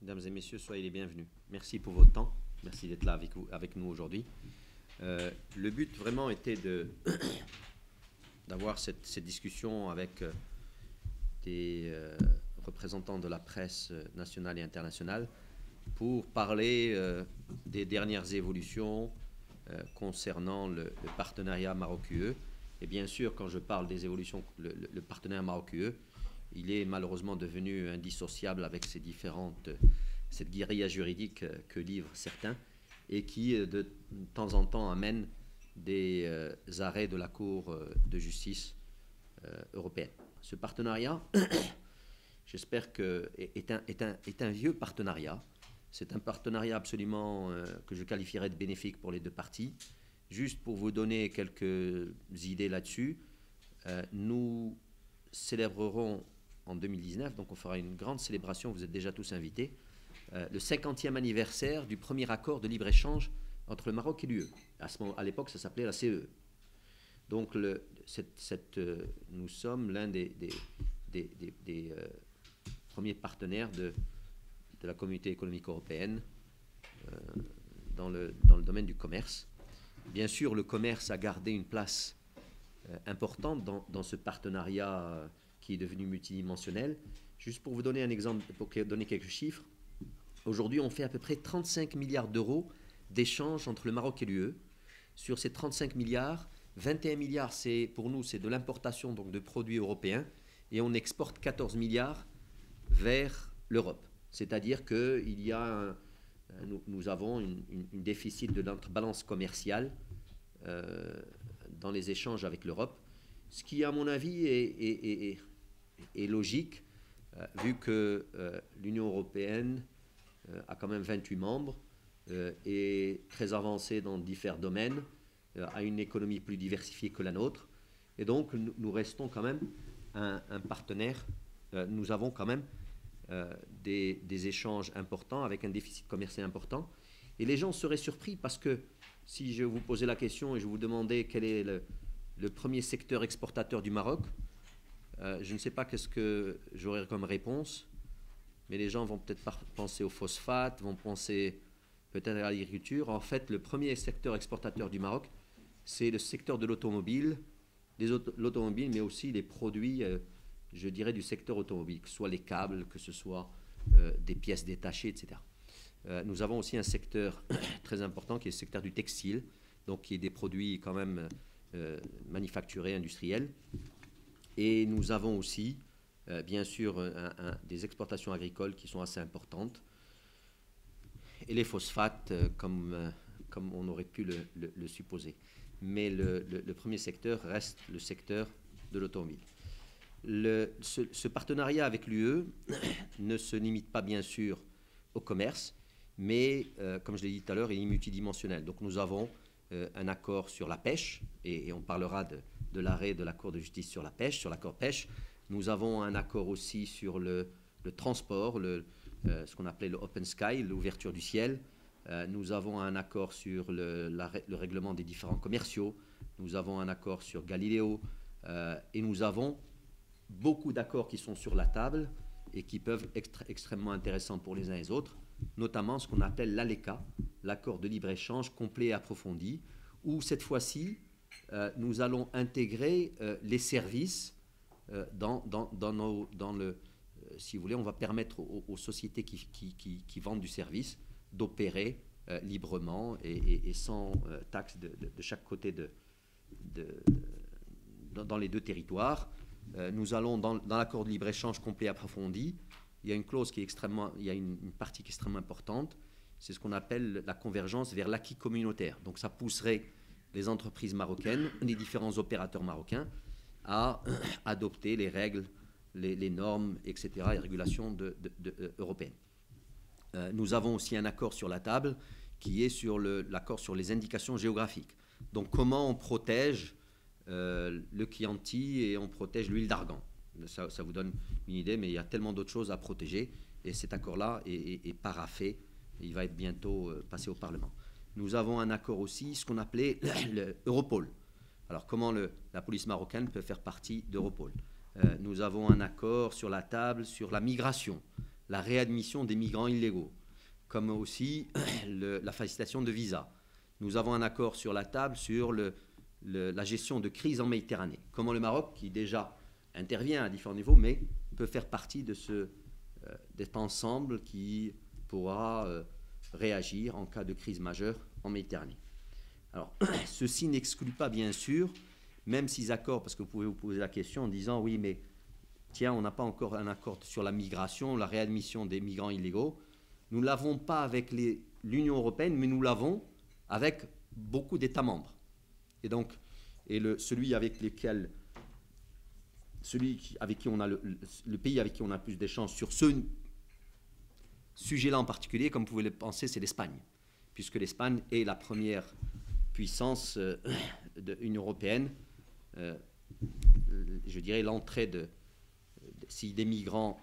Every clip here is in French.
Mesdames et messieurs, soyez les bienvenus. Merci pour votre temps. Merci d'être là avec nous aujourd'hui. Le but vraiment était d'avoir cette discussion avec des représentants de la presse nationale et internationale pour parler des dernières évolutions concernant le partenariat Maroc-UE. Et bien sûr, quand je parle des évolutions, le partenariat Maroc-UE, il est malheureusement devenu indissociable avec cette guérilla juridique que livrent certains et qui, de temps en temps, amène des arrêts de la Cour de justice européenne. Ce partenariat, j'espère est un vieux partenariat. C'est un partenariat absolument que je qualifierais de bénéfique pour les deux parties. Juste pour vous donner quelques idées là-dessus, nous célébrerons en 2019, donc on fera une grande célébration, vous êtes déjà tous invités, le 50e anniversaire du premier accord de libre-échange entre le Maroc et l'UE. À l'époque, ça s'appelait la CE. Donc, nous sommes l'un des premiers partenaires de la communauté économique européenne dans le domaine du commerce. Bien sûr, le commerce a gardé une place importante dans ce partenariat qui est devenu multidimensionnel. Juste pour vous donner un exemple, pour donner quelques chiffres, aujourd'hui, on fait à peu près 35 milliards d'euros d'échanges entre le Maroc et l'UE. Sur ces 35 milliards, 21 milliards, pour nous, c'est de l'importation donc de produits européens et on exporte 14 milliards vers l'Europe. C'est-à-dire qu'il y a nous avons une déficit de notre balance commerciale dans les échanges avec l'Europe, ce qui, à mon avis, est logique, vu que l'Union européenne a quand même 28 membres, est très avancée dans différents domaines, a une économie plus diversifiée que la nôtre, et donc nous restons quand même un partenaire, nous avons quand même des échanges importants avec un déficit commercial important. Et les gens seraient surpris parce que si je vous posais la question et je vous demandais quel est le premier secteur exportateur du Maroc, je ne sais pas qu'est-ce que j'aurais comme réponse, mais les gens vont peut-être penser au phosphate, vont penser peut-être à l'agriculture. En fait, le premier secteur exportateur du Maroc, c'est le secteur de l'automobile, l'automobile, mais aussi les produits je dirais, du secteur automobile, que ce soit les câbles, que ce soit des pièces détachées, etc. Nous avons aussi un secteur très important qui est le secteur du textile, donc qui est des produits quand même manufacturés, industriels. Et nous avons aussi, bien sûr, des exportations agricoles qui sont assez importantes. Et les phosphates, comme on aurait pu le supposer. Mais le premier secteur reste le secteur de l'automobile. Ce partenariat avec l'UE ne se limite pas bien sûr au commerce, mais comme je l'ai dit tout à l'heure, il est multidimensionnel. Donc nous avons un accord sur la pêche, et on parlera de l'arrêt de la Cour de justice sur la pêche, sur l'accord pêche. Nous avons un accord aussi sur le transport, ce qu'on appelait le Open Sky, l'ouverture du ciel. Nous avons un accord sur le règlement des différends commerciaux. Nous avons un accord sur Galileo, et nous avons beaucoup d'accords qui sont sur la table et qui peuvent être extrêmement intéressants pour les uns et les autres, notamment ce qu'on appelle l'ALECA, l'accord de libre-échange complet et approfondi, où cette fois-ci, nous allons intégrer les services si vous voulez, on va permettre aux sociétés qui vendent du service d'opérer librement et sans taxe de chaque côté dans les deux territoires. Nous allons dans l'accord de libre-échange complet approfondi. Il y a une clause il y a une partie qui est extrêmement importante. C'est ce qu'on appelle la convergence vers l'acquis communautaire. Donc ça pousserait les entreprises marocaines, les différents opérateurs marocains, à adopter les règles, les normes, etc., les régulations européennes. Nous avons aussi un accord sur la table qui est sur l'accord sur les indications géographiques. Donc comment on protège le Chianti et on protège l'huile d'argan. Ça vous donne une idée, mais il y a tellement d'autres choses à protéger et cet accord-là est paraphé. Il va être bientôt passé au Parlement. Nous avons un accord aussi, ce qu'on appelait l'Europol. Alors comment la police marocaine peut faire partie d'Europol. Nous avons un accord sur la table sur la migration. la réadmission des migrants illégaux, comme aussi la facilitation de visa. Nous avons un accord sur la table sur la gestion de crise en Méditerranée. Comment le Maroc, qui déjà intervient à différents niveaux, mais peut faire partie de cet ensemble qui pourra réagir en cas de crise majeure en Méditerranée. Alors, ceci n'exclut pas, bien sûr, même ces accords, parce que vous pouvez vous poser la question en disant, oui, mais tiens, on n'a pas encore un accord sur la migration, la réadmission des migrants illégaux. Nous ne l'avons pas avec l'Union européenne, mais nous l'avons avec beaucoup d'États membres. Et donc, celui avec qui on a le pays avec qui on a plus d'échanges sur ce sujet-là en particulier, comme vous pouvez le penser, c'est l'Espagne, puisque l'Espagne est la première puissance de l'Union européenne. Je dirais l'entrée si des migrants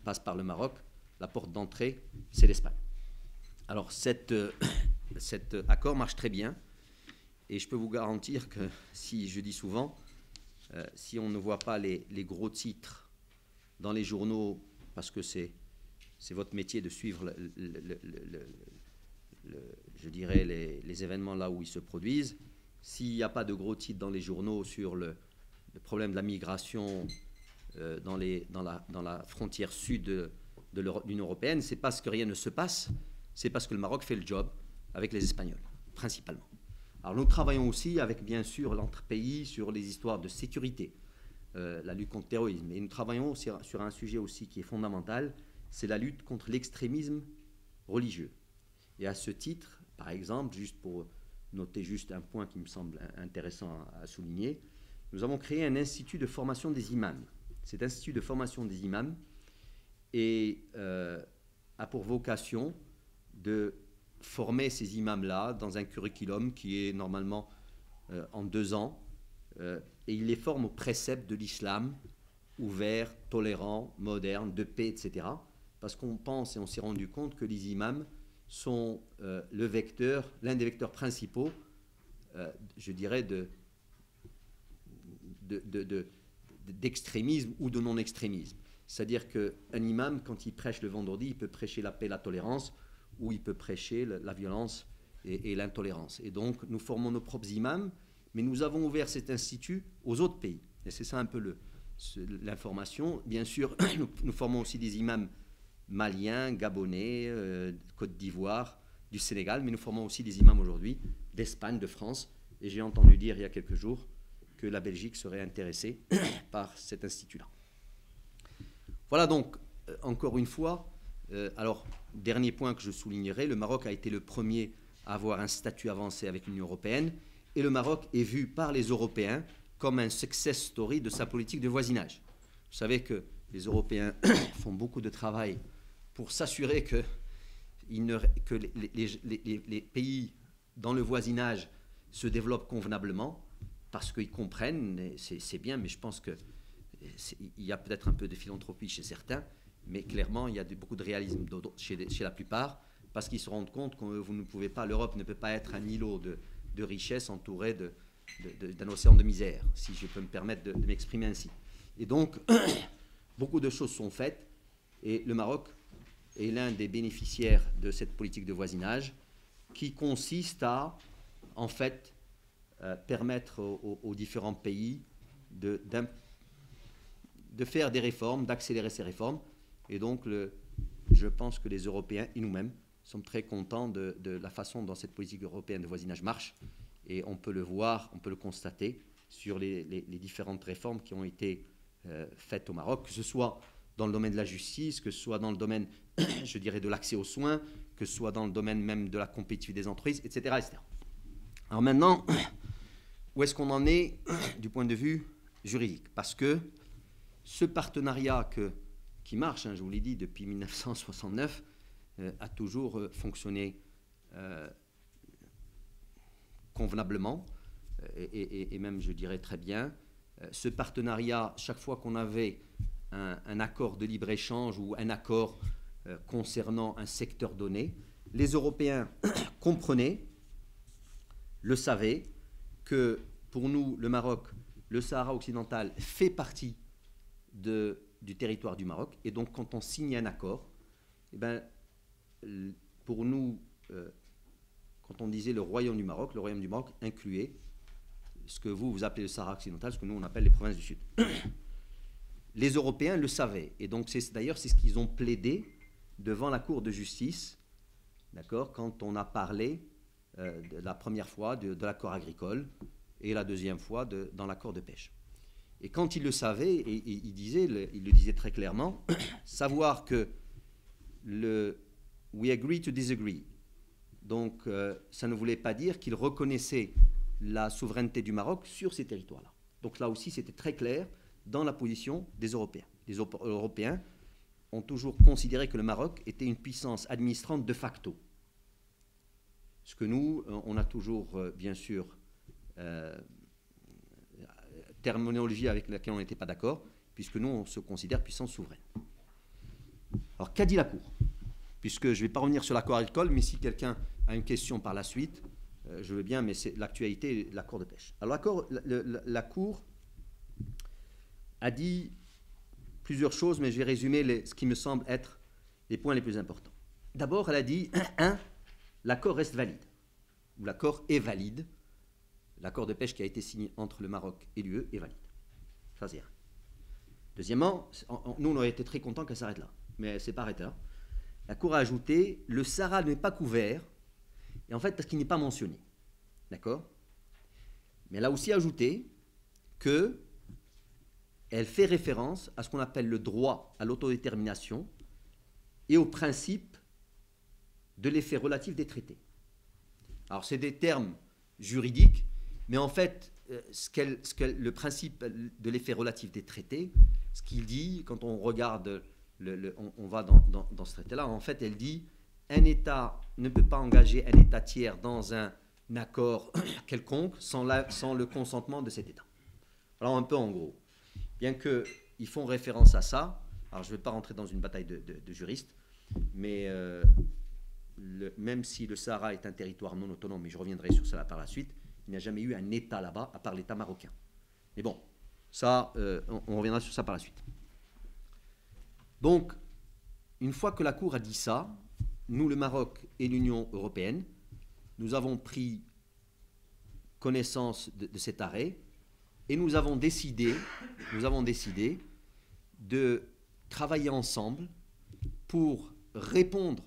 passent par le Maroc, la porte d'entrée, c'est l'Espagne. Alors cet accord marche très bien, et je peux vous garantir que, je dis souvent, si on ne voit pas les gros titres dans les journaux, parce que c'est votre métier de suivre je dirais les événements là où ils se produisent, s'il n'y a pas de gros titres dans les journaux sur le problème de la migration dans la frontière sud de l'Union européenne, c'est parce que rien ne se passe, c'est parce que le Maroc fait le job avec les Espagnols, principalement. Alors nous travaillons aussi avec, bien sûr, l'entre-pays sur les histoires de sécurité, la lutte contre le terrorisme. Et nous travaillons sur un sujet aussi qui est fondamental, c'est la lutte contre l'extrémisme religieux. Et à ce titre, par exemple, juste pour noter juste un point qui me semble intéressant à souligner, nous avons créé un institut de formation des imams. Cet institut de formation des imams a pour vocation de former ces imams-là dans un curriculum qui est normalement en 2 ans, et il les forme aux préceptes de l'islam, ouvert, tolérant, moderne, de paix, etc. Parce qu'on pense et on s'est rendu compte que les imams sont l'un des vecteurs principaux, je dirais, d'extrémisme ou de non-extrémisme. C'est-à-dire qu'un imam, quand il prêche le vendredi, il peut prêcher la paix, la tolérance, ou il peut prêcher la violence et l'intolérance. Et donc, nous formons nos propres imams, mais nous avons ouvert cet institut aux autres pays. Et c'est ça un peu l'information. Bien sûr, nous formons aussi des imams maliens, gabonais, Côte d'Ivoire, du Sénégal, mais nous formons aussi des imams aujourd'hui d'Espagne, de France. Et j'ai entendu dire il y a quelques jours que la Belgique serait intéressée par cet institut-là. Voilà donc, encore une fois, alors, dernier point que je soulignerai, le Maroc a été le premier à avoir un statut avancé avec l'Union européenne, et le Maroc est vu par les Européens comme un success story de sa politique de voisinage. Vous savez que les Européens font beaucoup de travail pour s'assurer que les pays dans le voisinage se développent convenablement, parce qu'ils comprennent, et c'est bien, mais je pense qu'il y a peut-être un peu de philanthropie chez certains, mais clairement, il y a beaucoup de réalisme chez la plupart, parce qu'ils se rendent compte que vous ne pouvez pas, l'Europe ne peut pas être un îlot de richesse entouré d'un océan de misère, si je peux me permettre de m'exprimer ainsi. Et donc, beaucoup de choses sont faites, et le Maroc est l'un des bénéficiaires de cette politique de voisinage, qui consiste à, en fait, permettre aux différents pays de faire des réformes, d'accélérer ces réformes. Et donc, je pense que les Européens et nous-mêmes sommes très contents de la façon dont cette politique européenne de voisinage marche. Et on peut le voir, on peut le constater sur les différentes réformes qui ont été faites au Maroc, que ce soit dans le domaine de la justice, que ce soit dans le domaine, je dirais, de l'accès aux soins, que ce soit dans le domaine même de la compétitivité des entreprises, etc., etc. Alors maintenant, où est-ce qu'on en est du point de vue juridique? Parce que ce partenariat qui marche, je vous l'ai dit, depuis 1969, a toujours fonctionné convenablement et même, je dirais, très bien. Ce partenariat, chaque fois qu'on avait un accord de libre-échange ou un accord concernant un secteur donné, les Européens comprenaient, le savaient, que pour nous, le Maroc, le Sahara occidental fait partie du territoire du Maroc. Et donc, quand on signe un accord, Eh ben, pour nous, quand on disait le royaume du Maroc incluait ce que vous appelez le Sahara occidental, ce que nous on appelle les provinces du Sud. Les Européens le savaient, et donc d'ailleurs c'est ce qu'ils ont plaidé devant la Cour de justice, d'accord, quand on a parlé la première fois de l'accord agricole et la deuxième fois dans l'accord de pêche. Et quand ils le savaient, il le disait très clairement, savoir que we agree to disagree. Donc ça ne voulait pas dire qu'ils reconnaissaient la souveraineté du Maroc sur ces territoires-là. Donc là aussi, c'était très clair dans la position des Européens. Les Européens ont toujours considéré que le Maroc était une puissance administrante de facto. Ce que nous, on a toujours, bien sûr, terminologie avec laquelle on n'était pas d'accord, puisque nous, on se considère puissance souveraine. Alors, qu'a dit la Cour? Puisque je ne vais pas revenir sur l'accord agricole, mais si quelqu'un a une question par la suite, je veux bien, mais c'est l'actualité, l'accord de pêche. Alors, la Cour a dit plusieurs choses, mais je vais résumer ce qui me semble être les points les plus importants. D'abord, elle a dit, 1, l'accord reste valide, ou l'accord est valide. L'accord de pêche qui a été signé entre le Maroc et l'UE est valide. Ça, c'est 1. Deuxièmement, nous, on aurait été très contents qu'elle s'arrête là, mais elle ne s'est pas arrêtée là. La Cour a ajouté, le Sahara n'est pas couvert, et en fait, parce qu'il n'est pas mentionné. D'accord? Mais elle a aussi ajouté que elle fait référence à ce qu'on appelle le droit à l'autodétermination et au principe de l'effet relatif des traités. Alors, c'est des termes juridiques, mais en fait, le principe de l'effet relatif des traités, ce qu'il dit, quand on regarde, on va dans ce traité-là, en fait, elle dit un État ne peut pas engager un État tiers dans un accord quelconque sans le consentement de cet État. Alors, un peu en gros. Bien qu'ils font référence à ça, alors je ne vais pas rentrer dans une bataille de juristes, mais même si le Sahara est un territoire non autonome, et je reviendrai sur cela par la suite, il n'y a jamais eu un État là-bas, à part l'État marocain. Mais bon, ça, on reviendra sur ça par la suite. Donc, une fois que la Cour a dit ça, nous, le Maroc et l'Union européenne, nous avons pris connaissance de cet arrêt, et nous avons décidé de travailler ensemble pour répondre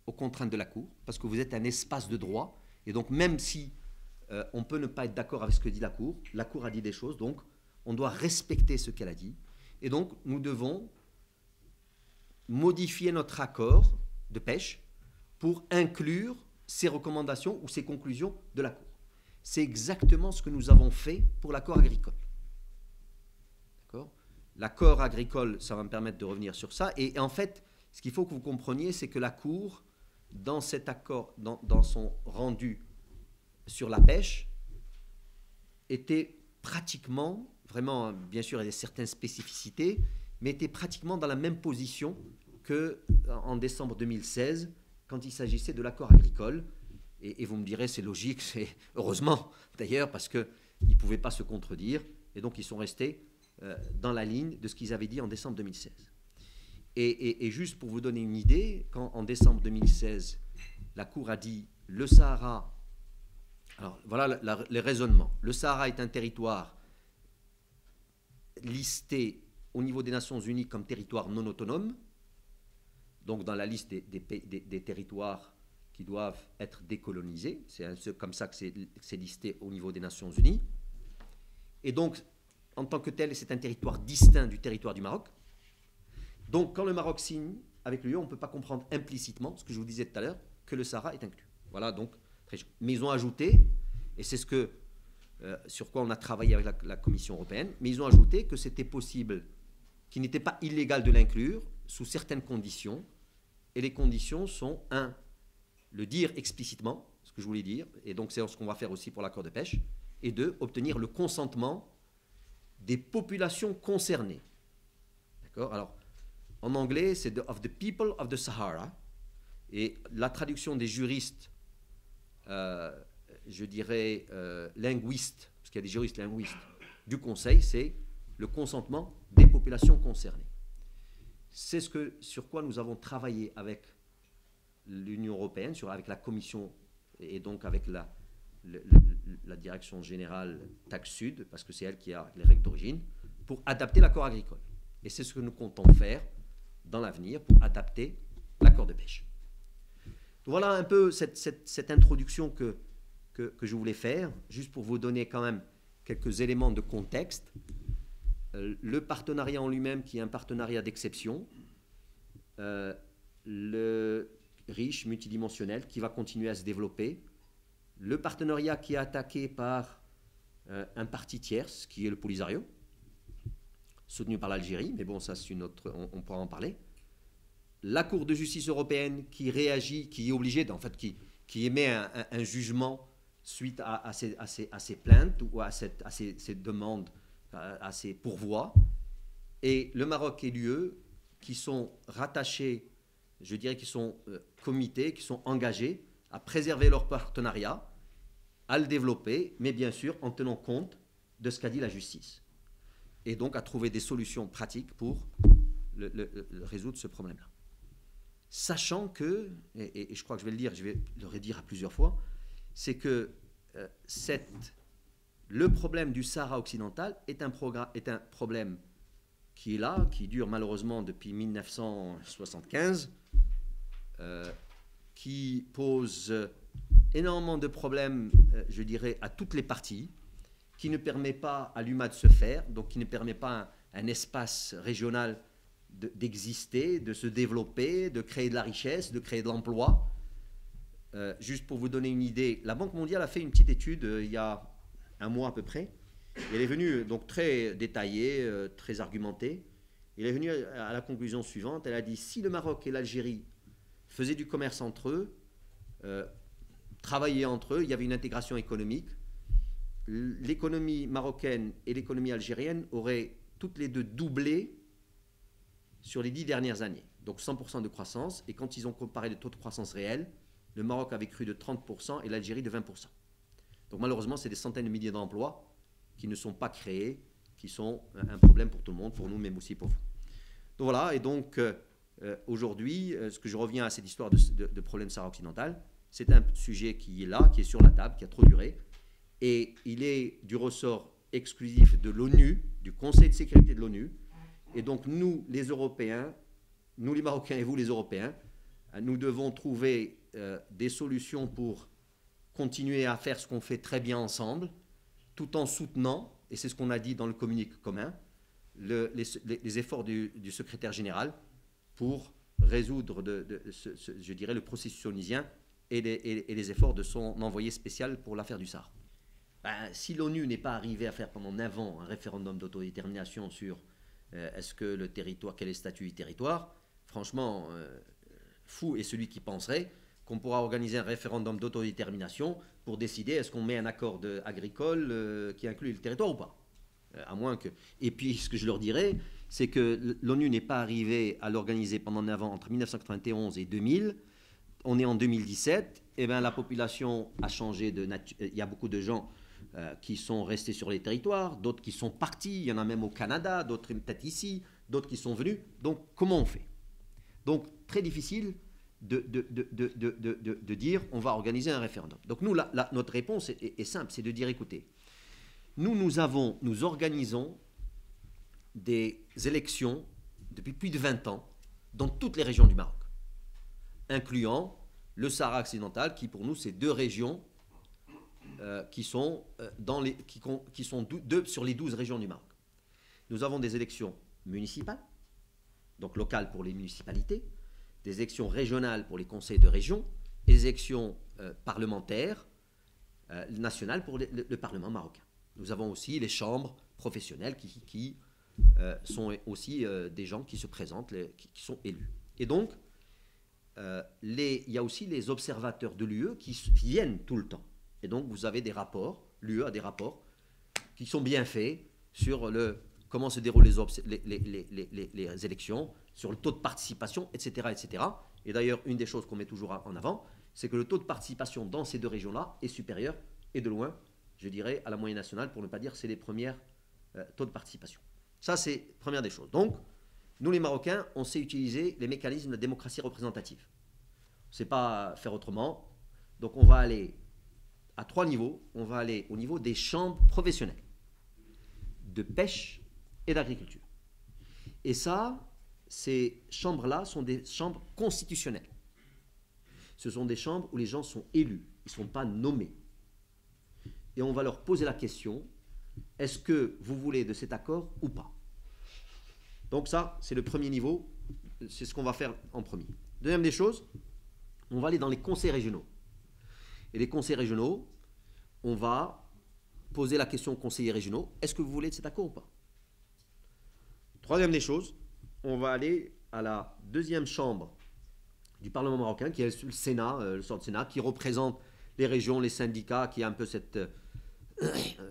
aux contraintes de la Cour, parce que vous êtes un espace de droit, et donc même si on peut ne pas être d'accord avec ce que dit la Cour a dit des choses, donc on doit respecter ce qu'elle a dit, et donc nous devons modifier notre accord de pêche pour inclure ces recommandations ou ces conclusions de la Cour. C'est exactement ce que nous avons fait pour l'accord agricole. D'accord ? L'accord agricole, ça va me permettre de revenir sur ça. Et en fait, ce qu'il faut que vous compreniez, c'est que la Cour, dans cet accord, dans son rendu sur la pêche, était pratiquement, vraiment, bien sûr, il y a certaines spécificités, mais était pratiquement dans la même position qu'en décembre 2016, quand il s'agissait de l'accord agricole. Et vous me direz, c'est logique, c'est heureusement d'ailleurs, parce qu'ils ne pouvaient pas se contredire, et donc ils sont restés dans la ligne de ce qu'ils avaient dit en décembre 2016. Et juste pour vous donner une idée, quand en décembre 2016, la Cour a dit le Sahara, alors voilà les raisonnements, le Sahara est un territoire listé au niveau des Nations Unies comme territoire non autonome, donc dans la liste des territoires qui doivent être décolonisés. C'est comme ça que c'est listé au niveau des Nations Unies. Et donc, en tant que tel, c'est un territoire distinct du territoire du Maroc. Donc, quand le Maroc signe avec l'UE, on ne peut pas comprendre implicitement, ce que je vous disais tout à l'heure, que le Sahara est inclus. Voilà, donc, mais ils ont ajouté, et c'est ce que, sur quoi on a travaillé avec la Commission européenne, mais ils ont ajouté que c'était possible, qu'il n'était pas illégal de l'inclure, sous certaines conditions, et les conditions sont, 1, le dire explicitement, ce que je voulais dire, et donc c'est ce qu'on va faire aussi pour l'accord de pêche, et 2, obtenir le consentement des populations concernées. D'accord ? Alors, en anglais, c'est of the people of the Sahara, et la traduction des juristes, je dirais linguistes, parce qu'il y a des juristes linguistes du Conseil, c'est le consentement des populations concernées. C'est sur quoi nous avons travaillé avec l'Union européenne, avec la Commission et donc avec la direction générale TAC Sud, parce que c'est elle qui a les règles d'origine, pour adapter l'accord agricole. Et c'est ce que nous comptons faire dans l'avenir pour adapter l'accord de pêche. Voilà un peu cette introduction que je voulais faire, juste pour vous donner quand même quelques éléments de contexte. Le partenariat en lui-même, qui est un partenariat d'exception, le riche, multidimensionnel, qui va continuer à se développer, le partenariat qui est attaqué par un parti tierce, qui est le Polisario, soutenu par l'Algérie, mais bon, ça c'est une autre, on pourra en parler. La Cour de justice européenne qui réagit, qui est obligée, en fait, qui émet un jugement suite à ces plaintes ou à ces demandes, à ces pourvois. Et le Maroc et l'UE qui sont rattachés, je dirais qui sont comités, qui sont engagés à préserver leur partenariat, à le développer, mais bien sûr en tenant compte de ce qu'a dit la justice. Et donc à trouver des solutions pratiques pour résoudre ce problème-là. Sachant que, et je crois que je vais le dire, je vais le redire à plusieurs fois, c'est que le problème du Sahara occidental est un problème qui est là, qui dure malheureusement depuis 1975, qui pose énormément de problèmes, je dirais, à toutes les parties, qui ne permet pas à l'UMA de se faire, donc qui ne permet pas un espace régional d'exister, de se développer, de créer de la richesse, de créer de l'emploi. Juste pour vous donner une idée, la Banque mondiale a fait une petite étude il y a un mois à peu près. Elle est venue donc très détaillée, très argumentée. Elle est venue à la conclusion suivante. Elle a dit si le Maroc et l'Algérie faisaient du commerce entre eux, travaillaient entre eux, il y avait une intégration économique, l'économie marocaine et l'économie algérienne auraient toutes les deux doublé sur les 10 dernières années. Donc 100% de croissance. Et quand ils ont comparé les taux de croissance réels, le Maroc avait cru de 30% et l'Algérie de 20%. Donc malheureusement, c'est des centaines de milliers d'emplois qui ne sont pas créés, qui sont un problème pour tout le monde, pour nous, mais aussi pour vous. Donc voilà, et donc aujourd'hui, ce que je reviens à cette histoire de problème Sahara occidental, c'est un sujet qui est là, qui est sur la table, qui a trop duré, et il est du ressort exclusif de l'ONU, du Conseil de sécurité de l'ONU, et donc nous, les Européens, nous les Marocains et vous les Européens, nous devons trouver des solutions pour continuer à faire ce qu'on fait très bien ensemble, tout en soutenant, et c'est ce qu'on a dit dans le communiqué commun, les efforts du secrétaire général pour résoudre, je dirais, le processus tunisien et les efforts de son envoyé spécial pour l'affaire du Sahara. Si l'ONU n'est pas arrivée à faire pendant 9 ans un référendum d'autodétermination sur est-ce que le territoire, quel est le statut du territoire, franchement, fou est celui qui penserait qu'on pourra organiser un référendum d'autodétermination pour décider est-ce qu'on met un accord agricole qui inclut le territoire ou pas. À moins que... Et puis, ce que je leur dirais, c'est que l'ONU n'est pas arrivée à l'organiser pendant 9 ans, entre 1991 et 2000. On est en 2017. Et bien, la population a changé de nature. Il y a beaucoup de gens qui sont restés sur les territoires, d'autres qui sont partis. Il y en a même au Canada, d'autres peut-être ici, d'autres qui sont venus. Donc, comment on fait? Donc, très difficile de dire on va organiser un référendum. Donc nous, notre réponse est simple, c'est de dire écoutez, nous organisons des élections depuis plus de 20 ans dans toutes les régions du Maroc, incluant le Sahara occidental, qui pour nous c'est 2 régions qui sont sur les 12 régions du Maroc. Nous avons des élections municipales, donc locales pour les municipalités, des élections régionales pour les conseils de région et des élections parlementaires nationales pour le Parlement marocain. Nous avons aussi les chambres professionnelles qui sont aussi des gens qui se présentent, qui sont élus. Et donc, il y a aussi les observateurs de l'UE qui viennent tout le temps. Et donc, vous avez des rapports, l'UE a des rapports qui sont bien faits sur comment se déroulent les élections, sur le taux de participation, etc., etc. Et d'ailleurs, une des choses qu'on met toujours en avant, c'est que le taux de participation dans ces 2 régions-là est supérieur, et de loin, je dirais, à la moyenne nationale, pour ne pas dire que c'est les premiers taux de participation. Ça, c'est la première des choses. Donc, Nous, les Marocains, on sait utiliser les mécanismes de démocratie représentative. On ne sait pas faire autrement. Donc, on va aller à 3 niveaux. On va aller au niveau des chambres professionnelles, de pêche et d'agriculture. Et ça, ces chambres-là sont des chambres constitutionnelles. Ce sont des chambres où les gens sont élus, ils ne sont pas nommés. Et on va leur poser la question, est-ce que vous voulez de cet accord ou pas? Donc ça, c'est le premier niveau, c'est ce qu'on va faire en premier. Deuxième des choses, on va aller dans les conseils régionaux. Et les conseils régionaux, on va poser la question aux conseillers régionaux, est-ce que vous voulez de cet accord ou pas? Troisième des choses, on va aller à la deuxième chambre du Parlement marocain, qui est le Sénat, le sort de Sénat, qui représente les régions, les syndicats, qui a un peu cette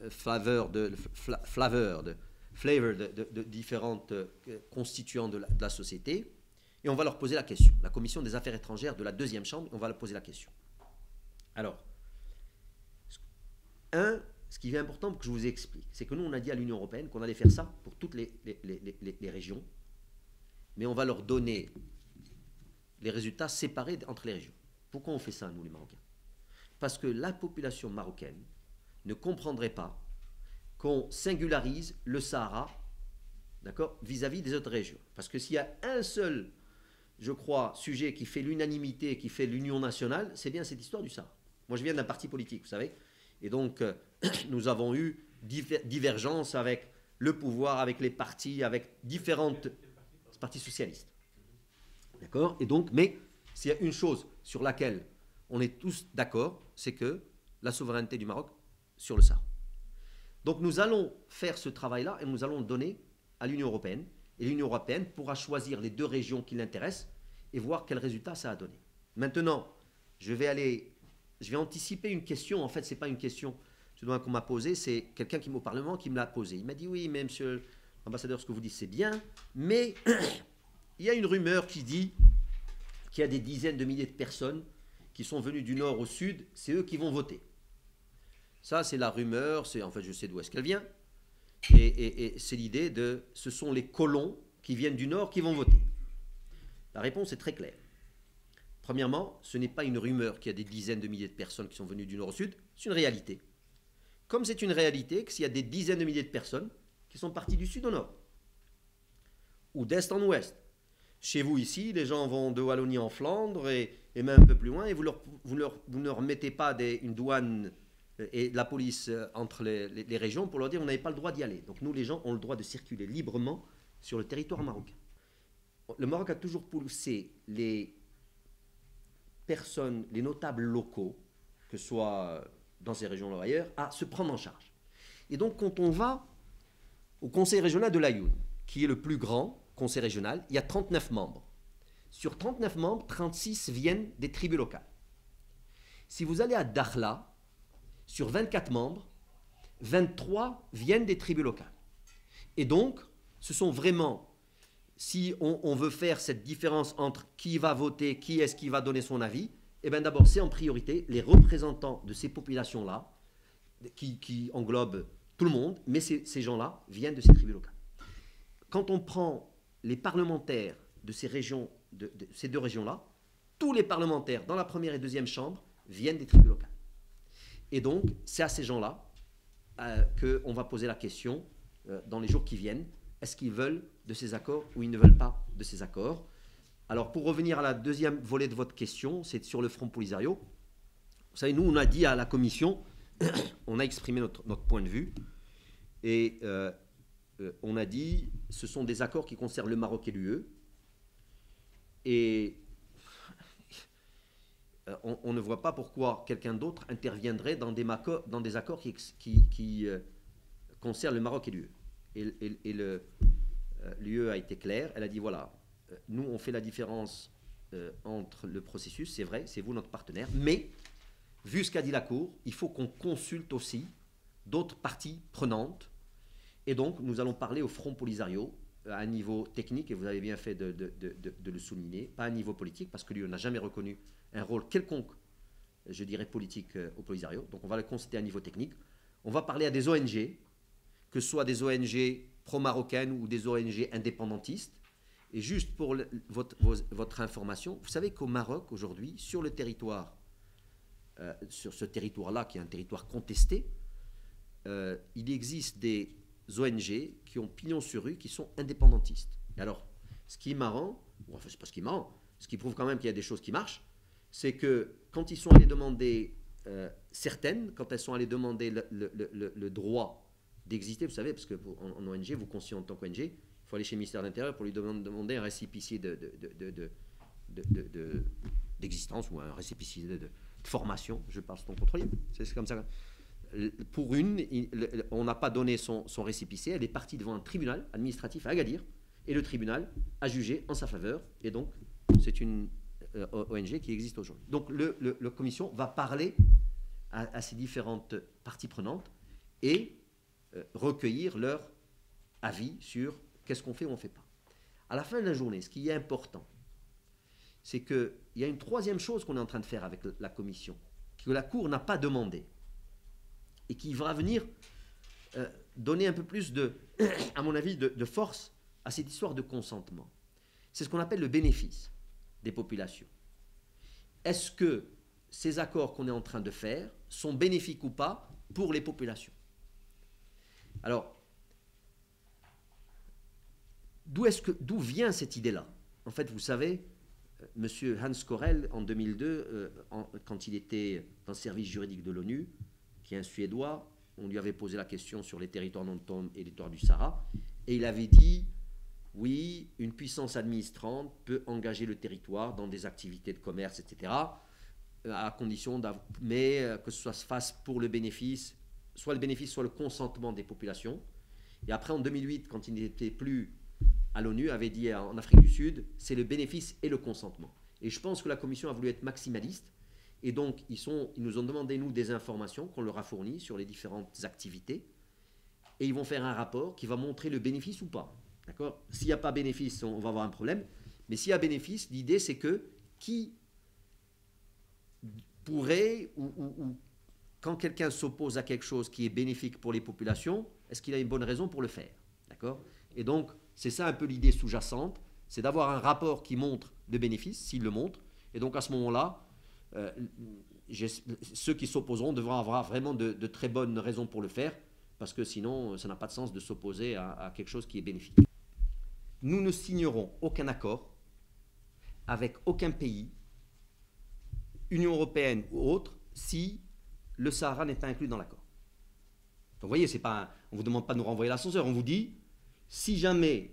flavor de différentes constituants de la société. Et on va leur poser la question. La commission des affaires étrangères de la deuxième chambre, on va leur poser la question. Alors, ce qui est important pour que je vous explique, c'est que nous, on a dit à l'Union européenne qu'on allait faire ça pour toutes les régions, mais on va leur donner les résultats séparés entre les régions. Pourquoi on fait ça, nous, les Marocains? Parce que la population marocaine ne comprendrait pas qu'on singularise le Sahara, d'accord, vis-à-vis des autres régions. Parce que s'il y a un seul, je crois, sujet qui fait l'unanimité, qui fait l'union nationale, c'est bien cette histoire du Sahara. Moi, je viens d'un parti politique, vous savez, et donc nous avons eu divergences avec le pouvoir, avec les partis, avec différentes partis socialistes. D'accord? Et donc, mais s'il y a une chose sur laquelle on est tous d'accord, c'est que la souveraineté du Maroc sur le Sahara. Donc nous allons faire ce travail-là et nous allons le donner à l'Union européenne. Et l'Union européenne pourra choisir les 2 régions qui l'intéressent et voir quel résultat ça a donné. Maintenant, je vais anticiper une question. En fait, ce n'est pas une question qu'on m'a posée, c'est quelqu'un qui au Parlement qui me l'a posée. Il m'a dit, oui, mais monsieur l'ambassadeur, ce que vous dites, c'est bien, mais il y a une rumeur qui dit qu'il y a des dizaines de milliers de personnes qui sont venues du nord au sud, c'est eux qui vont voter. Ça, c'est la rumeur, en fait, je sais d'où est-ce qu'elle vient, et c'est l'idée de, ce sont les colons qui viennent du nord qui vont voter. La réponse est très claire. Premièrement, ce n'est pas une rumeur qu'il y a des dizaines de milliers de personnes qui sont venues du nord au sud, c'est une réalité. Comme c'est une réalité qu'il y a des dizaines de milliers de personnes qui sont parties du sud au nord, ou d'est en ouest. Chez vous ici, les gens vont de Wallonie en Flandre et même un peu plus loin, et vous ne leur mettez pas une douane et la police entre les régions pour leur dire on n'avait pas le droit d'y aller. Donc nous, les gens ont le droit de circuler librement sur le territoire marocain. Le Maroc a toujours poussé les personnes, les notables locaux, que ce soit dans ces régions-là ou ailleurs, à se prendre en charge. Et donc quand on va au conseil régional de l'Aïoun, qui est le plus grand conseil régional, il y a 39 membres. Sur 39 membres, 36 viennent des tribus locales. Si vous allez à Dakhla, sur 24 membres, 23 viennent des tribus locales. Et donc, ce sont vraiment, si on veut faire cette différence entre qui va voter, qui est-ce qui va donner son avis, eh bien d'abord, c'est en priorité les représentants de ces populations-là, qui englobent tout le monde, mais ces gens-là viennent de ces tribus locales. Quand on prend les parlementaires de ces régions, de ces 2 régions-là, tous les parlementaires dans la première et deuxième chambre viennent des tribus locales. Et donc, c'est à ces gens-là qu'on va poser la question dans les jours qui viennent, est-ce qu'ils veulent de ces accords ou ils ne veulent pas de ces accords? Alors, pour revenir à la deuxième volet de votre question, c'est sur le Front Polisario. Vous savez, nous, on a dit à la Commission, on a exprimé notre point de vue, et on a dit, ce sont des accords qui concernent le Maroc et l'UE, et on ne voit pas pourquoi quelqu'un d'autre interviendrait dans des accords qui concernent le Maroc et l'UE. Et l'UE a été claire, elle a dit, voilà, nous, on fait la différence entre le processus, c'est vrai, c'est vous notre partenaire, mais, vu ce qu'a dit la Cour, il faut qu'on consulte aussi d'autres parties prenantes. Et donc, nous allons parler au Front Polisario à un niveau technique, et vous avez bien fait de le souligner, pas à un niveau politique, parce que l'UE n'a jamais reconnu un rôle quelconque, je dirais, politique au Polisario. Donc, on va le constater à un niveau technique. On va parler à des ONG, que ce soit des ONG pro-marocaines ou des ONG indépendantistes, Et juste pour votre information, vous savez qu'au Maroc, aujourd'hui, sur le territoire, sur ce territoire-là, qui est un territoire contesté, il existe des ONG qui ont pignon sur rue, qui sont indépendantistes. Et alors, ce qui est marrant, enfin, c'est pas ce qui est marrant, ce qui prouve quand même qu'il y a des choses qui marchent, c'est que quand ils sont allés demander, certaines, quand elles sont allées demander le droit d'exister, vous savez, parce qu'en ONG, vous constituez en tant qu'ONG, il faut aller chez le ministère de l'Intérieur pour lui demander un récépissé d'existence ou un récépissé de formation. Je parle sous ton contrôle. C'est comme ça. Pour on n'a pas donné son récépissé. Elle est partie devant un tribunal administratif à Agadir et le tribunal a jugé en sa faveur. Et donc, c'est une ONG qui existe aujourd'hui. Donc, la commission va parler à ces différentes parties prenantes et recueillir leur avis sur qu'est-ce qu'on fait ou on ne fait pas. À la fin de la journée, ce qui est important, c'est qu'il y a une troisième chose qu'on est en train de faire avec la commission, que la Cour n'a pas demandé, et qui va venir donner un peu plus à mon avis, de force à cette histoire de consentement. C'est ce qu'on appelle le bénéfice des populations. Est-ce que ces accords qu'on est en train de faire sont bénéfiques ou pas pour les populations? Alors, d'où vient cette idée-là? En fait, vous savez, M. Hans Corell, en 2002, quand il était dans le service juridique de l'ONU, qui est un Suédois, on lui avait posé la question sur les territoires non autonomes et les territoires du Sahara, et il avait dit, oui, une puissance administrante peut engager le territoire dans des activités de commerce, etc., à condition mais que ce soit se fasse pour le bénéfice, soit le bénéfice, soit le consentement des populations. Et après, en 2008, quand il n'était plus à l'ONU, avait dit en Afrique du Sud, c'est le bénéfice et le consentement. Et je pense que la Commission a voulu être maximaliste, et donc ils nous ont demandé, nous, des informations qu'on leur a fournies sur les différentes activités, et ils vont faire un rapport qui va montrer le bénéfice ou pas. D'accord ? S'il n'y a pas bénéfice, on va avoir un problème, mais s'il y a bénéfice, l'idée c'est que qui pourrait, ou quand quelqu'un s'oppose à quelque chose qui est bénéfique pour les populations, est-ce qu'il a une bonne raison pour le faire? D'accord? Et donc, c'est ça un peu l'idée sous-jacente, c'est d'avoir un rapport qui montre le bénéfice, s'il le montre, et donc à ce moment-là, ceux qui s'opposeront devront avoir vraiment de très bonnes raisons pour le faire, parce que sinon, ça n'a pas de sens de s'opposer à quelque chose qui est bénéfique. Nous ne signerons aucun accord avec aucun pays, Union européenne ou autre, si le Sahara n'est pas inclus dans l'accord. Donc vous voyez, on ne vous demande pas de nous renvoyer l'ascenseur, on vous dit, si jamais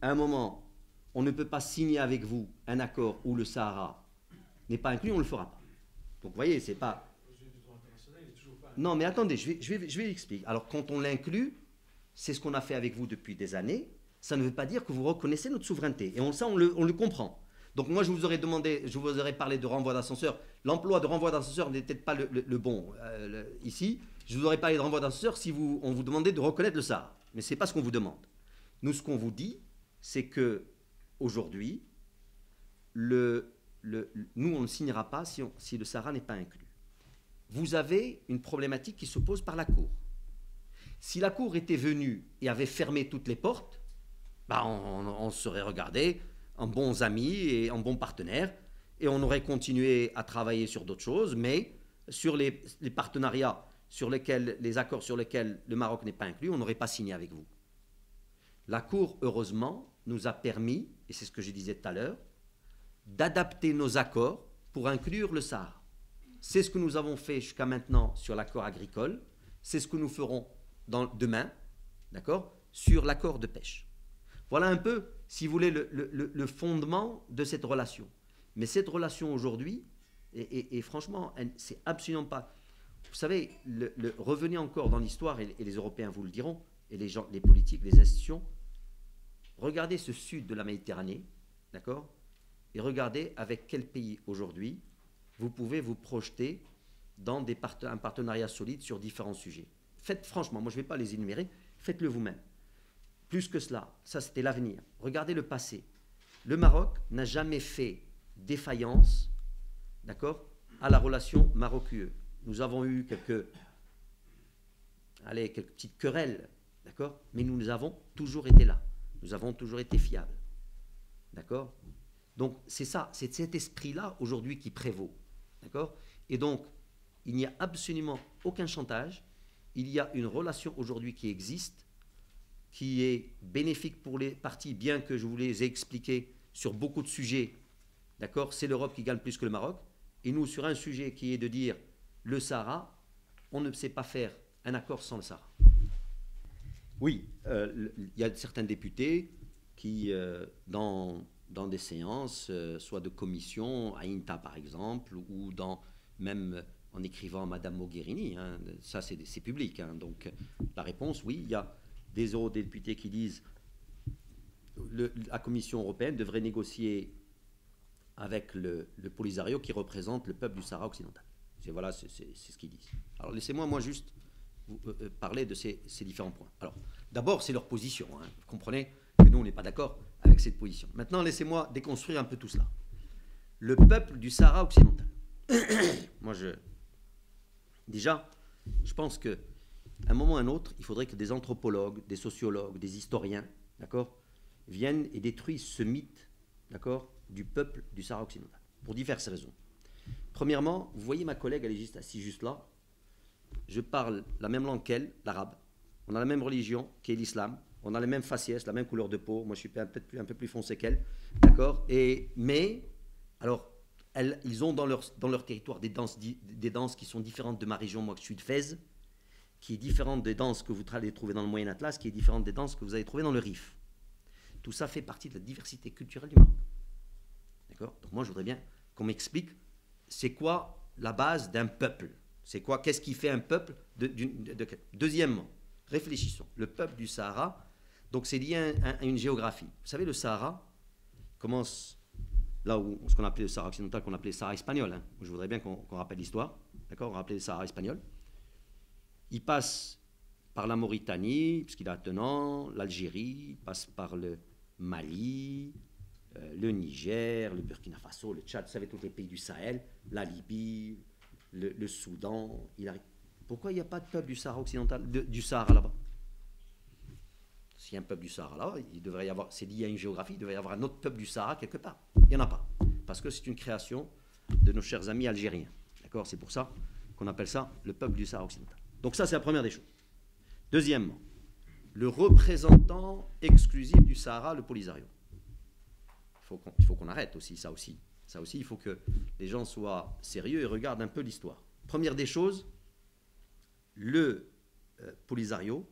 à un moment, on ne peut pas signer avec vous un accord où le Sahara n'est pas inclus, on ne le fera pas. Donc vous voyez, c'est pas... Non, mais attendez, je vais expliquer. Alors, quand on l'inclut, c'est ce qu'on a fait avec vous depuis des années. Ça ne veut pas dire que vous reconnaissez notre souveraineté. Et on le comprend. Donc, moi, je vous aurais parlé de renvoi d'ascenseur. L'emploi de renvoi d'ascenseur n'est peut-être pas le bon ici. Je vous aurais parlé de renvoi d'ascenseur si on vous demandait de reconnaître le Sahara. Mais ce n'est pas ce qu'on vous demande. Nous, ce qu'on vous dit, c'est que aujourd'hui, nous, on ne signera pas si le Sahara n'est pas inclus. Vous avez une problématique qui se pose par la Cour. Si la Cour était venue et avait fermé toutes les portes, on serait regardé en bons amis et en bons partenaires, et on aurait continué à travailler sur d'autres choses, mais sur les partenariats, les accords sur lesquels le Maroc n'est pas inclus, on n'aurait pas signé avec vous. La Cour, heureusement, nous a permis, et c'est ce que je disais tout à l'heure, d'adapter nos accords pour inclure le Sahara. C'est ce que nous avons fait jusqu'à maintenant sur l'accord agricole. C'est ce que nous ferons demain, d'accord, sur l'accord de pêche. Voilà un peu, si vous voulez, le fondement de cette relation. Mais cette relation aujourd'hui, et franchement, c'est absolument pas... Vous savez, revenez encore dans l'histoire, et les Européens vous le diront, et les politiques, les institutions, regardez ce sud de la Méditerranée, d'accord, et regardez avec quel pays aujourd'hui vous pouvez vous projeter dans un partenariat solide sur différents sujets. Faites franchement, moi je ne vais pas les énumérer, faites-le vous-même. Plus que cela, ça c'était l'avenir. Regardez le passé. Le Maroc n'a jamais fait défaillance, d'accord, à la relation Maroc-UE. Nous avons eu quelques petites querelles, d'accord, mais nous avons toujours été là. Nous avons toujours été fiables. D'accord? Donc c'est ça, c'est cet esprit-là aujourd'hui qui prévaut. D'accord? Et donc, il n'y a absolument aucun chantage. Il y a une relation aujourd'hui qui existe, qui est bénéfique pour les parties, bien que je vous les ai expliqués sur beaucoup de sujets. D'accord? C'est l'Europe qui gagne plus que le Maroc. Et nous, sur un sujet qui est de dire le Sahara, on ne sait pas faire un accord sans le Sahara. Oui, il y a certains députés qui, dans des séances, soit de commission, à INTA par exemple, ou même en écrivant à Madame Mogherini, hein, ça c'est public. Hein, donc la réponse, oui, il y a des eurodéputés qui disent la Commission européenne devrait négocier avec le Polisario qui représente le peuple du Sahara occidental. Voilà, c'est ce qu'ils disent. Alors laissez-moi juste vous, parler de ces différents points. Alors d'abord, c'est leur position. Hein. Vous comprenez que nous, on n'est pas d'accord avec cette position. Maintenant, laissez-moi déconstruire un peu tout cela. Le peuple du Sahara occidental. Moi, déjà, je pense qu'à un moment ou à un autre, il faudrait que des anthropologues, des sociologues, des historiens, d'accord, viennent et détruisent ce mythe, d'accord, du peuple du Sahara occidental, pour diverses raisons. Premièrement, vous voyez ma collègue, elle est juste assise juste là. Je parle la même langue qu'elle, l'arabe. On a la même religion, qui est l'islam. On a les mêmes faciès, la même couleur de peau. Moi, je suis peut-être un peu plus foncé qu'elle, d'accord. Mais, alors, ils ont dans leur territoire des danses qui sont différentes de ma région, moi, je suis de Fès, qui est différente des danses que vous allez trouver dans le Moyen Atlas, qui est différente des danses que vous allez trouver dans le Rif. Tout ça fait partie de la diversité culturelle du Maroc. D'accord? Donc moi, je voudrais bien qu'on m'explique c'est quoi la base d'un peuple. C'est quoi? Qu'est-ce qui fait un peuple? Deuxièmement, réfléchissons. Le peuple du Sahara, donc c'est lié à une géographie. Vous savez, le Sahara commence là où ce qu'on appelait le Sahara occidental, qu'on appelait le Sahara espagnol. Hein. Je voudrais bien qu'on rappelle l'histoire. D'accord? On rappelait le Sahara espagnol. Il passe par la Mauritanie, puisqu'il est attenant, l'Algérie, il passe par le Mali, le Niger, le Burkina Faso, le Tchad, vous savez, tous les pays du Sahel, la Libye, le Soudan. Pourquoi il n'y a pas de peuple du Sahara occidental, du Sahara là-bas? S'il y a un peuple du Sahara là, il devrait y avoir, c'est lié à une géographie, il devrait y avoir un autre peuple du Sahara quelque part. Il n'y en a pas, parce que c'est une création de nos chers amis algériens. D'accord? C'est pour ça qu'on appelle ça le peuple du Sahara occidental. Donc ça, c'est la première des choses. Deuxièmement, le représentant exclusif du Sahara, le Polisario. Il faut qu'on arrête aussi, ça aussi. Ça aussi, il faut que les gens soient sérieux et regardent un peu l'histoire. Première des choses, le Polisario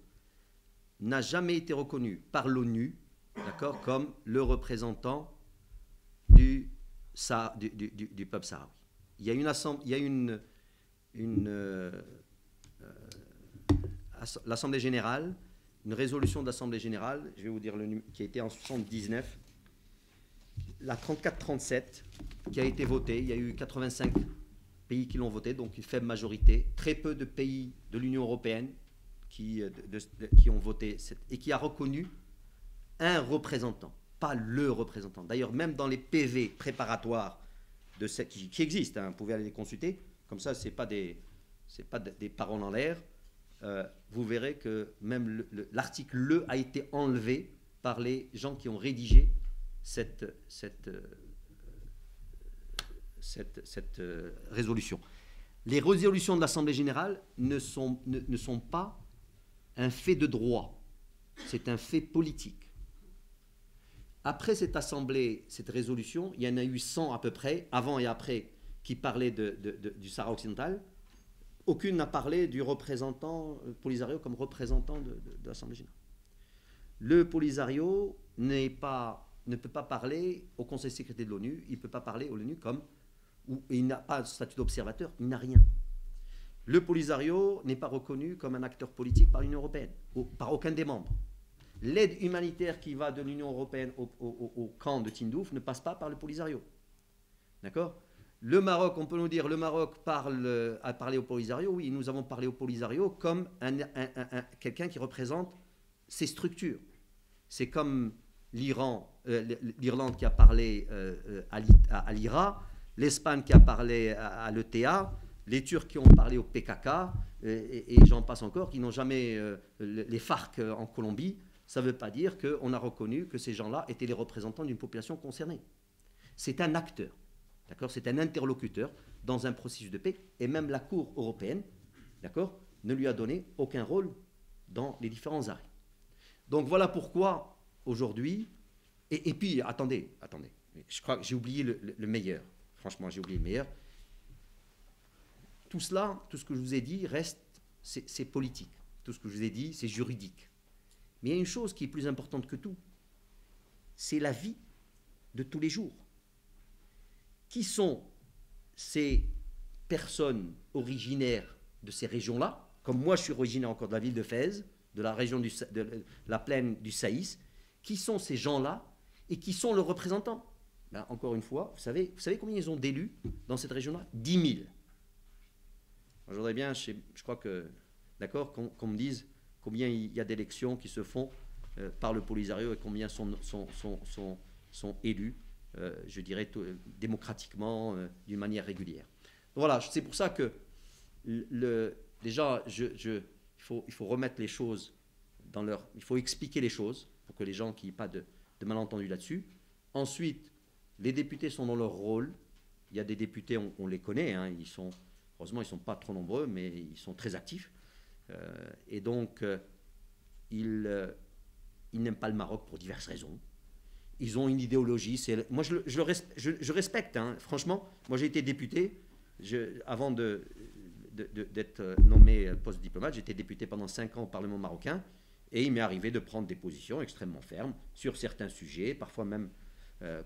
n'a jamais été reconnu par l'ONU, d'accord, comme le représentant du peuple sahraoui. Il y a l'Assemblée générale, une résolution de l'Assemblée générale, je vais vous dire le numéro, qui a été en 79, la 34-37, qui a été votée. Il y a eu 85 pays qui l'ont votée, donc une faible majorité. Très peu de pays de l'Union européenne qui ont voté et qui a reconnu un représentant, pas le représentant. D'ailleurs, même dans les PV préparatoires qui existent, hein, vous pouvez aller les consulter, comme ça, ce n'est pas des paroles en l'air. Vous verrez que même l'article le a été enlevé par les gens qui ont rédigé cette résolution. Les résolutions de l'Assemblée générale ne sont pas un fait de droit, c'est un fait politique. Après cette assemblée, cette résolution, il y en a eu 100 à peu près, avant et après, qui parlaient du Sahara occidental. Aucune n'a parlé du représentant Polisario comme représentant de l'Assemblée générale. Le Polisario ne peut pas parler au Conseil de sécurité de l'ONU, il ne peut pas parler à l'ONU il n'a pas de statut d'observateur, il n'a rien. Le Polisario n'est pas reconnu comme un acteur politique par l'Union européenne, par aucun des membres. L'aide humanitaire qui va de l'Union européenne au camp de Tindouf ne passe pas par le Polisario. D'accord ? Le Maroc, on peut nous dire, le Maroc a parlé au Polisario. Oui, nous avons parlé au Polisario comme quelqu'un qui représente ces structures. C'est comme l'Irlande qui a parlé à l'IRA, l'Espagne qui a parlé à l'ETA, les Turcs qui ont parlé au PKK, et j'en passe encore, qui n'ont jamais les FARC en Colombie, ça ne veut pas dire qu'on a reconnu que ces gens-là étaient les représentants d'une population concernée. C'est un acteur, d'accord? C'est un interlocuteur dans un processus de paix, et même la Cour européenne, d'accord, ne lui a donné aucun rôle dans les différents arrêts. Donc voilà pourquoi aujourd'hui, et puis attendez, je crois que j'ai oublié le meilleur, franchement j'ai oublié le meilleur. Tout cela, tout ce que je vous ai dit reste, c'est politique, tout ce que je vous ai dit c'est juridique. Mais il y a une chose qui est plus importante que tout, c'est la vie de tous les jours. Qui sont ces personnes originaires de ces régions-là? Comme moi, je suis originaire encore de la ville de Fès, de la région de la plaine du Saïs. Qui sont ces gens-là et qui sont leurs représentants? Ben, encore une fois, vous savez combien ils ont d'élus dans cette région-là? 10 000. Je voudrais bien, je crois que, d'accord, qu'on me dise combien il y a d'élections qui se font par le Polisario et combien sont élus, je dirais, démocratiquement, d'une manière régulière. Donc voilà, c'est pour ça que, déjà, il faut remettre les choses dans leur... Il faut expliquer les choses pour que les gens qu'il n'y ait pas de malentendus là-dessus. Ensuite, les députés sont dans leur rôle. Il y a des députés, on les connaît, hein, heureusement, ils ne sont pas trop nombreux, mais ils sont très actifs. Et donc, ils n'aiment pas le Maroc pour diverses raisons. Ils ont une idéologie. Moi, je respecte, hein, franchement. Moi, j'ai été député. Avant d'être nommé poste diplomate, j'étais député pendant 5 ans au Parlement marocain. Et il m'est arrivé de prendre des positions extrêmement fermes sur certains sujets, parfois même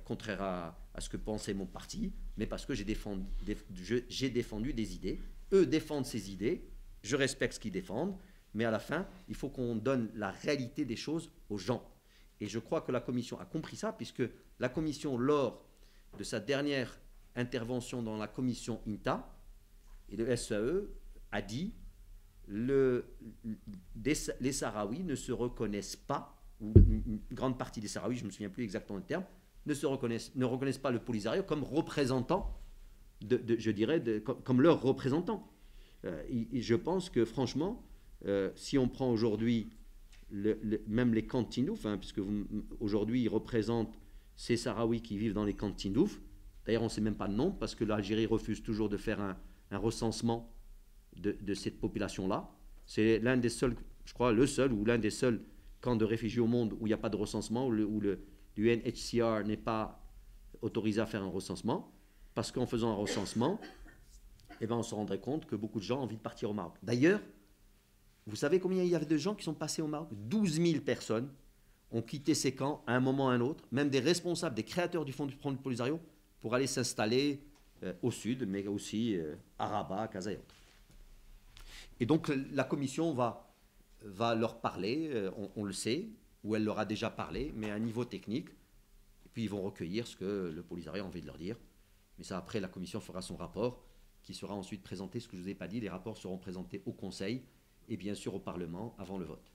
contraires à ce que pensait mon parti, mais parce que j'ai défendu des idées. Eux défendent ces idées. Je respecte ce qu'ils défendent, mais à la fin, il faut qu'on donne la réalité des choses aux gens. Et je crois que la Commission a compris ça, puisque la Commission, lors de sa dernière intervention dans la Commission INTA, et le SAE a dit les Sahraouis ne se reconnaissent pas, ou une grande partie des Sahraouis, je ne me souviens plus exactement du terme, ne reconnaissent pas le Polisario comme représentant, je dirais, comme leur représentant. Et je pense que franchement, si on prend aujourd'hui même les camps de Tindouf, hein, puisque aujourd'hui ils représentent ces Sahraouis qui vivent dans les camps de Tindouf, d'ailleurs on ne sait même pas le nom, parce que l'Algérie refuse toujours de faire un recensement de cette population-là. C'est l'un des seuls, je crois le seul, ou l'un des seuls camps de réfugiés au monde où il n'y a pas de recensement, où le UNHCR n'est pas autorisé à faire un recensement, parce qu'en faisant un recensement, eh ben, on se rendrait compte que beaucoup de gens ont envie de partir au Maroc. D'ailleurs, vous savez combien il y avait de gens qui sont passés au Maroc? 12 000 personnes ont quitté ces camps à un moment ou à un autre, même des responsables, des créateurs du Fonds du Polisario, pour aller s'installer au sud, mais aussi à Rabat, à Casa et autres. Et donc la Commission va leur parler, on le sait, ou elle leur a déjà parlé, mais à un niveau technique, et puis ils vont recueillir ce que le Polisario a envie de leur dire. Mais ça, après, la Commission fera son rapport, qui sera ensuite présenté. Ce que je ne vous ai pas dit, les rapports seront présentés au Conseil et bien sûr au Parlement avant le vote.